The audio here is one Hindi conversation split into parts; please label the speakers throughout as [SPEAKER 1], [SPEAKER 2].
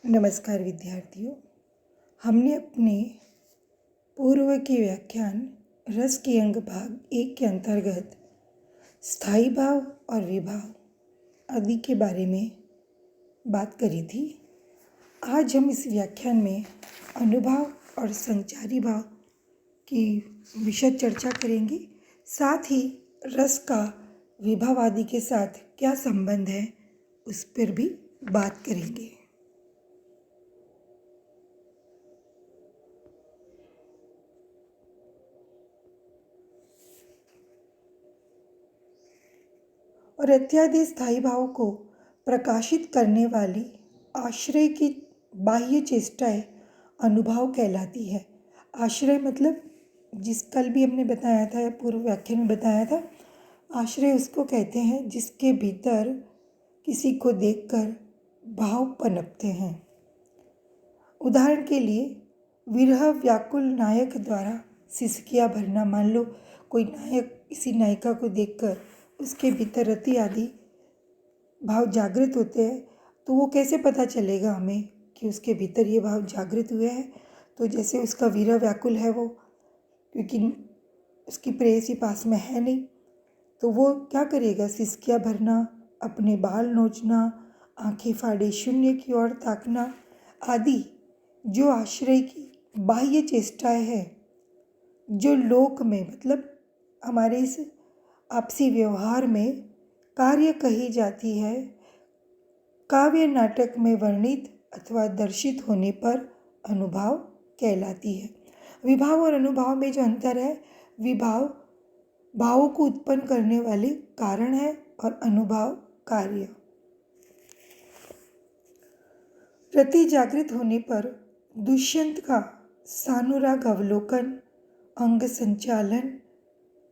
[SPEAKER 1] नमस्कार विद्यार्थियों। हमने अपने पूर्व के व्याख्यान रस के अंग भाग 1 के अंतर्गत स्थायी भाव और विभाव आदि के बारे में बात करी थी। आज हम इस व्याख्यान में अनुभाव और संचारी भाव की विशद चर्चा करेंगे। साथ ही रस का विभाव आदि के साथ क्या संबंध है उस पर भी बात करेंगे। और इत्यादि स्थायी भाव को प्रकाशित करने वाली आश्रय की बाह्य चेष्टाएं अनुभाव कहलाती है। आश्रय मतलब कल भी हमने बताया था या पूर्व व्याख्यान में बताया था, आश्रय उसको कहते हैं जिसके भीतर किसी को देखकर भाव पनपते हैं। उदाहरण के लिए विरह व्याकुल नायक द्वारा सिसकियां भरना। मान लो कोई नायक किसी नायिका को देखकर उसके भीतर रति आदि भाव जागृत होते हैं, तो वो कैसे पता चलेगा हमें कि उसके भीतर ये भाव जागृत हुए हैं? तो जैसे उसका विरह व्याकुल है वो, क्योंकि उसकी प्रेयसी पास में है नहीं, तो वो क्या करेगा? सिसकियां भरना, अपने बाल नोचना, आंखें फाड़े शून्य की ओर ताकना आदि जो आश्रय की बाह्य चेष्टाएं हैं, जो लोक में मतलब हमारे इस आपसी व्यवहार में कार्य कही जाती है, काव्य नाटक में वर्णित अथवा दर्शित होने पर अनुभाव कहलाती है। विभाव और अनुभाव में जो अंतर है, विभाव भावों को उत्पन्न करने वाले कारण है और अनुभाव कार्य। रति जागृत होने पर दुष्यंत का सानुराग अवलोकन, अंग संचालन,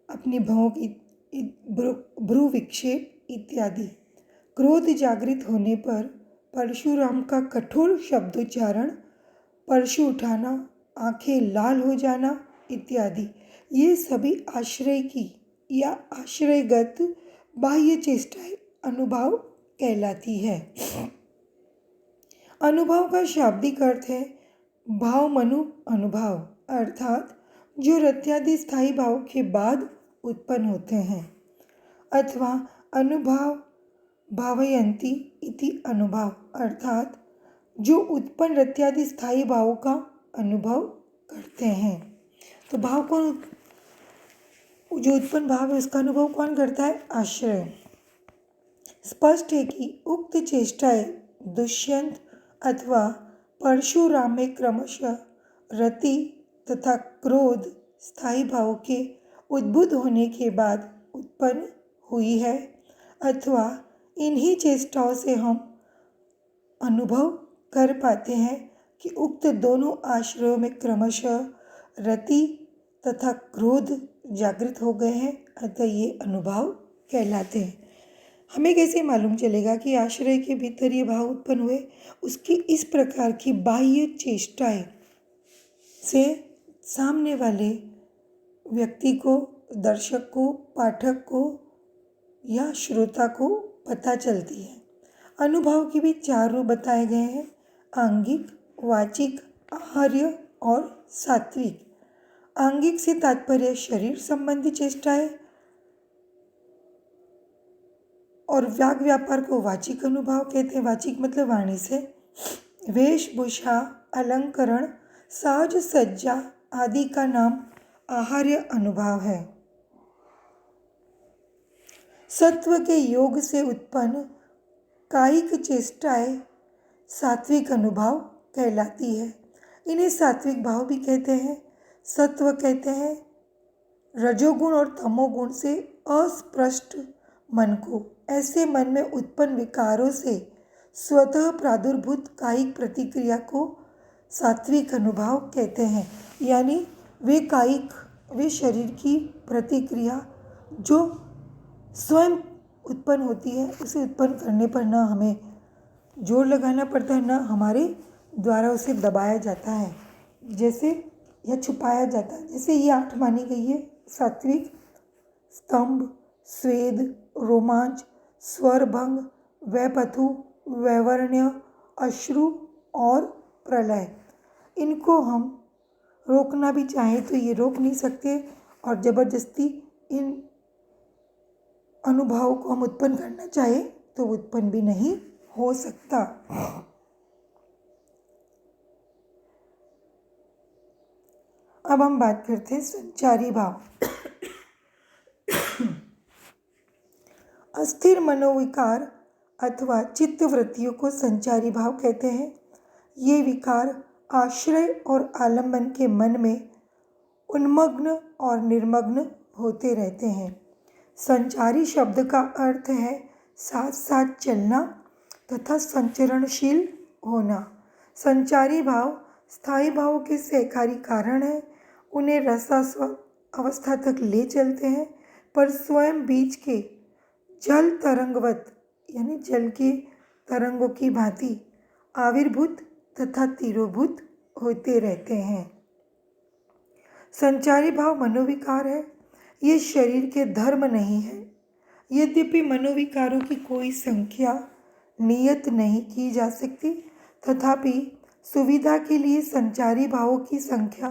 [SPEAKER 1] अपनी भौं भ्रू विक्षेप इत्यादि। क्रोध जागृत होने पर परशुराम का कठोर शब्दोच्चारण, परशु उठाना, आंखें लाल हो जाना इत्यादि, ये सभी आश्रय की या आश्रयगत बाह्य चेष्टाएं अनुभाव कहलाती है। अनुभव का शाब्दिक अर्थ है भाव मनु अनुभाव, अर्थात जो रत्यादि स्थायी भाव के बाद उत्पन्न होते हैं, अथवा अनुभाव भावयंती इति अनुभाव, अर्थात जो उत्पन्न रत्यादि स्थायी भावों का अनुभव करते हैं। तो भाव कौन, जो उत्पन्न भाव है उसका अनुभव कौन करता है? आश्रय। स्पष्ट है कि उक्त चेष्टाएं दुष्यंत अथवा परशुराम में क्रमशः रति तथा क्रोध स्थायी भाव के उद्भूत होने के बाद उत्पन्न हुई है, अथवा इन्हीं चेष्टाओं से हम अनुभव कर पाते हैं कि उक्त दोनों आश्रयों में क्रमशः रति तथा क्रोध जागृत हो गए हैं, अतः ये अनुभाव कहलाते हैं। हमें कैसे मालूम चलेगा कि आश्रय के भीतर ये भाव उत्पन्न हुए? उसकी इस प्रकार की बाह्य चेष्टाएं से सामने वाले व्यक्ति को, दर्शक को, पाठक को या श्रोता को पता चलती है। अनुभाव के भी 4 रूप बताए गए हैं: आंगिक, वाचिक, आहार्य और सात्विक। आंगिक से तात्पर्य शरीर संबंधी चेष्टाएं और व्याग व्यापार को वाचिक अनुभाव कहते हैं। वाचिक मतलब वाणी से। वेशभूषा, अलंकरण, साज सज्जा आदि का नाम आहार्य अनुभाव है। सत्व के योग से उत्पन्न कायिक चेष्टाएं सात्विक अनुभाव कहलाती है। इन्हें सात्विक भाव भी कहते हैं। सत्व कहते हैं रजोगुण और तमोगुण से अस्पृष्ट मन को। ऐसे मन में उत्पन्न विकारों से स्वतः प्रादुर्भूत कायिक प्रतिक्रिया को सात्विक अनुभाव कहते हैं। यानी वे शरीर की प्रतिक्रिया जो स्वयं उत्पन्न होती है, उसे उत्पन्न करने पर ना हमें जोर लगाना पड़ता है, ना हमारे द्वारा उसे दबाया जाता है जैसे या छुपाया जाता है। जैसे ये 8 मानी गई है सात्विक: स्तंभ, स्वेद, रोमांच, स्वरभंग, वैपथु, वैवर्ण्य, अश्रु और प्रलय। इनको हम रोकना भी चाहें तो ये रोक नहीं सकते, और ज़बरदस्ती इन अनुभवों को हम उत्पन्न करना चाहें तो उत्पन्न भी नहीं हो सकता। अब हम बात करते हैं संचारी भाव। अस्थिर मनोविकार अथवा चित्त वृत्तियों को संचारी भाव कहते हैं। ये विकार आश्रय और आलंबन के मन में उन्मग्न और निर्मग्न होते रहते हैं। संचारी शब्द का अर्थ है साथ साथ चलना तथा संचरणशील होना। संचारी भाव स्थायी भावों के सहकारी कारण है। उन्हें रसास्व अवस्था तक ले चलते हैं, पर स्वयं बीच के जल तरंगवत यानी जल के तरंगों की भांति आविर्भूत तथा तिरोभूत होते रहते हैं। संचारी भाव मनोविकार है। ये शरीर के धर्म नहीं है। यद्यपि मनोविकारों की कोई संख्या नियत नहीं की जा सकती, तथापि सुविधा के लिए संचारी भावों की संख्या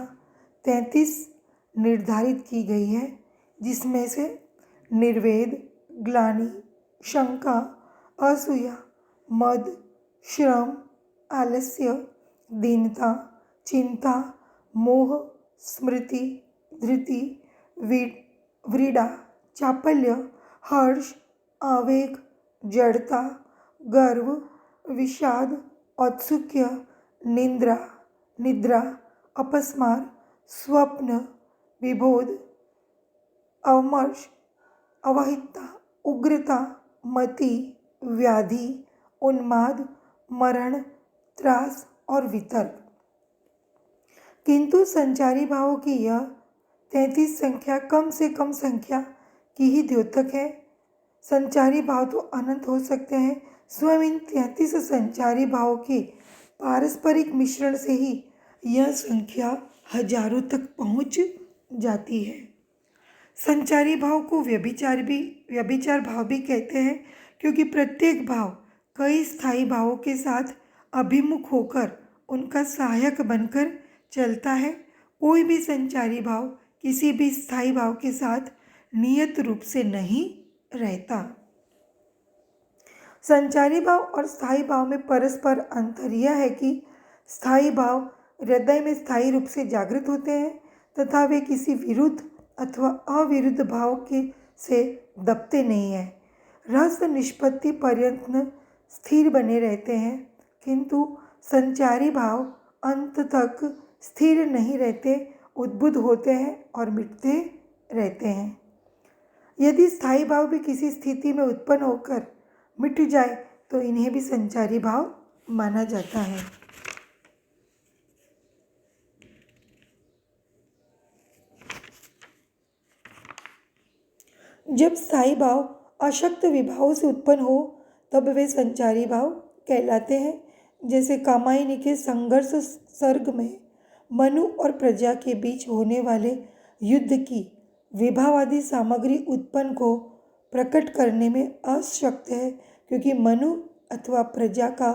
[SPEAKER 1] 33 निर्धारित की गई है, जिसमें से निर्वेद, ग्लानि, शंका, असूया, मद, श्रम, आलस्य, दीनता, चिंता, मोह, स्मृति, धृति, व्रीड़ा, चापल्य, हर्ष, आवेग, जड़ता, गर्व, विषाद, औत्सुक्य, निद्रा, अपस्मार, स्वप्न, विबोध, अवमर्श, अवहितता, उग्रता, मति, व्याधि, उन्माद, मरण, त्रास और वितर्क। किंतु संचारी भावों की यह 33 संख्या कम से कम संख्या की ही द्योतक है। संचारी भाव तो अनंत हो सकते हैं। स्वयं इन 33 संचारी भावों के पारस्परिक मिश्रण से ही यह संख्या हजारों तक पहुंच जाती है। संचारी भाव को व्यभिचार भाव भी कहते हैं, क्योंकि प्रत्येक भाव कई स्थायी भावों के साथ अभिमुख होकर उनका सहायक बनकर चलता है। कोई भी संचारी भाव किसी भी स्थायी भाव के साथ नियत रूप से नहीं रहता। संचारी भाव और स्थायी भाव में परस्पर अंतर यह है कि स्थायी भाव हृदय में स्थायी रूप से जागृत होते हैं तथा वे किसी विरुद्ध अथवा अविरुद्ध भाव के से दबते नहीं हैं। रस निष्पत्ति पर्यंत स्थिर बने रहते हैं, किंतु संचारी भाव अंत तक स्थिर नहीं रहते, उद्बुद्ध होते हैं और मिटते रहते हैं। यदि स्थायी भाव भी किसी स्थिति में उत्पन्न होकर मिट जाए तो इन्हें भी संचारी भाव माना जाता है। जब स्थायी भाव अशक्त विभावों से उत्पन्न हो तब वे संचारी भाव कहलाते हैं। जैसे कामायनी के संघर्ष सर्ग में मनु और प्रजा के बीच होने वाले युद्ध की विभावादी सामग्री उत्पन्न को प्रकट करने में अशक्त है, क्योंकि मनु अथवा प्रजा का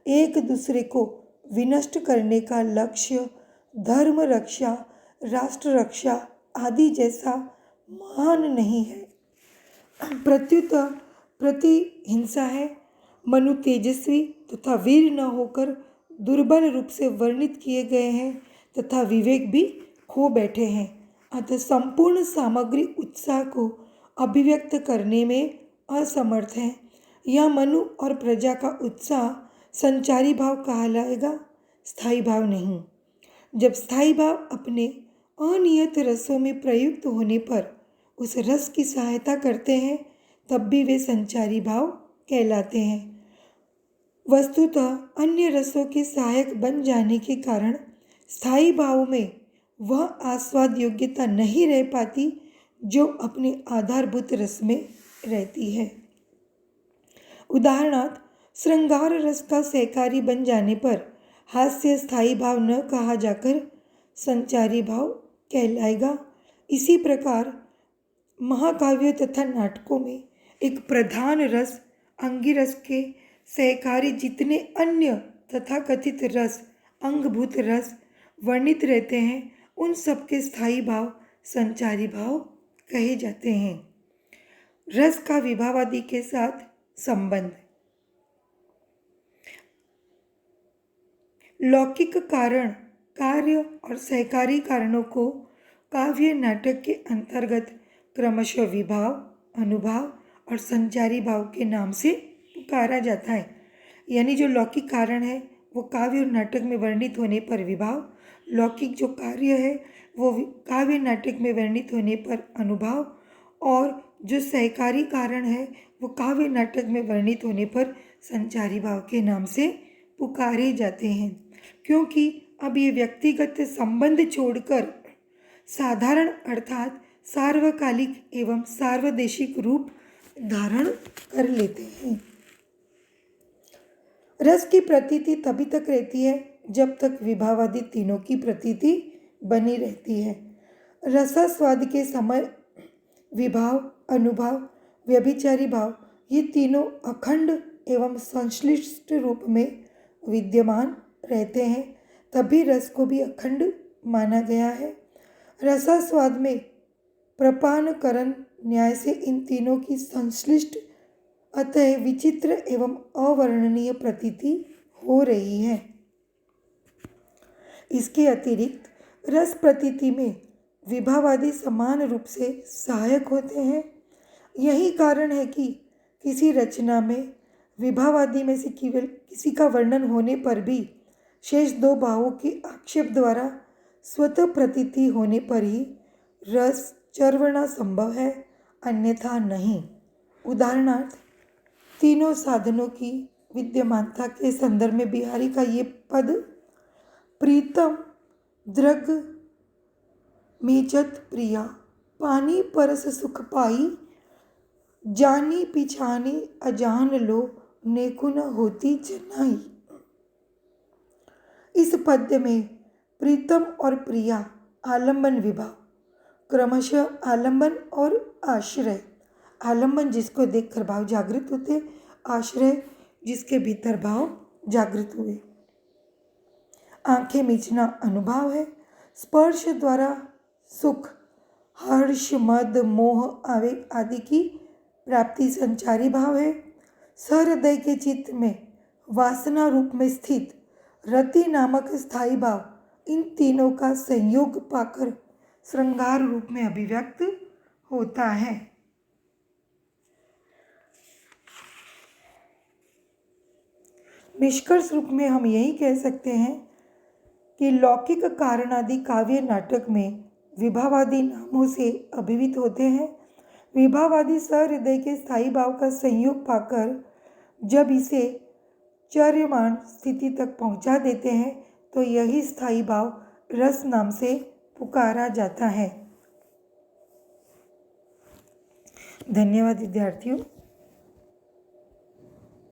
[SPEAKER 1] एक दूसरे को विनष्ट करने का लक्ष्य धर्म रक्षा, राष्ट्र रक्षा आदि जैसा महान नहीं है, प्रत्युत प्रतिहिंसा है। मनु तेजस्वी तथा वीर न होकर दुर्बल रूप से वर्णित किए गए हैं तथा विवेक भी खो बैठे हैं, अतः संपूर्ण सामग्री उत्साह को अभिव्यक्त करने में असमर्थ है। यह मनु और प्रजा का उत्साह संचारी भाव कहलाएगा, स्थायी भाव नहीं। जब स्थायी भाव अपने अनियत रसों में प्रयुक्त होने पर उस रस की सहायता करते हैं, तब भी वे संचारी भाव कहलाते हैं। वस्तुतः अन्य रसों के सहायक बन जाने के कारण स्थायी भाव में वह आस्वाद योग्यता नहीं रह पाती जो अपने आधारभूत रस में रहती है। उदाहरणार्थ, श्रृंगार रस का सहकारी बन जाने पर हास्य स्थायी भाव न कहा जाकर संचारी भाव कहलाएगा। इसी प्रकार महाकाव्यों तथा नाटकों में एक प्रधान रस अंगिरस के सहकारी जितने अन्य तथाकथित रस, अंगभूत रस वर्णित रहते हैं, उन सबके स्थायी भाव संचारी भाव कहे जाते हैं। रस का विभावादि के साथ संबंध। लौकिक कारण, कार्य और सहकारी कारणों को काव्य नाटक के अंतर्गत क्रमशः विभाव, अनुभाव और संचारी भाव के नाम से पुकारा जाता है। यानी जो लौकिक कारण है वो काव्य और नाटक में वर्णित होने पर विभाव, लौकिक जो कार्य है वो काव्य नाटक में वर्णित होने पर अनुभाव, और जो सहकारी कारण है वो काव्य नाटक में वर्णित होने पर संचारी भाव के नाम से पुकारे जाते हैं। क्योंकि अब ये व्यक्तिगत संबंध छोड़कर साधारण अर्थात सार्वकालिक एवं सार्वदेशिक रूप धारण कर लेते हैं। रस की प्रतीति तभी तक रहती है जब तक विभावादि तीनों की प्रतीति बनी रहती है। रसास्वाद के समय विभाव, अनुभाव, व्यभिचारी भाव ये तीनों अखंड एवं संश्लिष्ट रूप में विद्यमान रहते हैं, तभी रस को भी अखंड माना गया है। रसास्वाद में प्रपानकरण न्याय से इन तीनों की संश्लिष्ट अतः विचित्र एवं अवर्णनीय प्रतीति हो रही है। इसके अतिरिक्त रस प्रतीति में विभावादि समान रूप से सहायक होते हैं। यही कारण है कि किसी रचना में विभावादि में से केवल किसी का वर्णन होने पर भी शेष दो भावों के आक्षेप द्वारा स्वतः प्रतीति होने पर ही रस चर्वणा संभव है, अन्यथा नहीं। उदाहरणार्थ, तीनों साधनों की विद्यमानता के संदर्भ में बिहारी का ये पद प्रीतम द्रग मेचत प्रिया पानी परस सुख पाई जानी पिछानी अजान लो नेकुन होती जनाई। इस पद्य में प्रीतम और प्रिया आलंबन विभाव, क्रमशः आलंबन और आश्रय, आलंबन जिसको देखकर भाव जागृत होते, आश्रय जिसके भीतर भाव जागृत हुए। आंखें मीचना अनुभाव है, स्पर्श द्वारा सुख, हर्ष, मद, मोह, आवेग आदि की प्राप्ति संचारी भाव है। सहृदय के चित्त में वासना रूप में स्थित रति नामक स्थायी भाव इन तीनों का संयोग पाकर श्रृंगार रूप में अभिव्यक्त होता है। निष्कर्ष रूप में हम यही कह सकते हैं कि लौकिक कारणादि काव्य नाटक में विभावादि नामों से अभिहित होते हैं। विभावादि सहृदय के स्थायी भाव का संयोग पाकर जब इसे चर्यमान स्थिति तक पहुंचा देते हैं तो यही स्थायी भाव रस नाम से पुकारा जाता है। धन्यवाद विद्यार्थियों।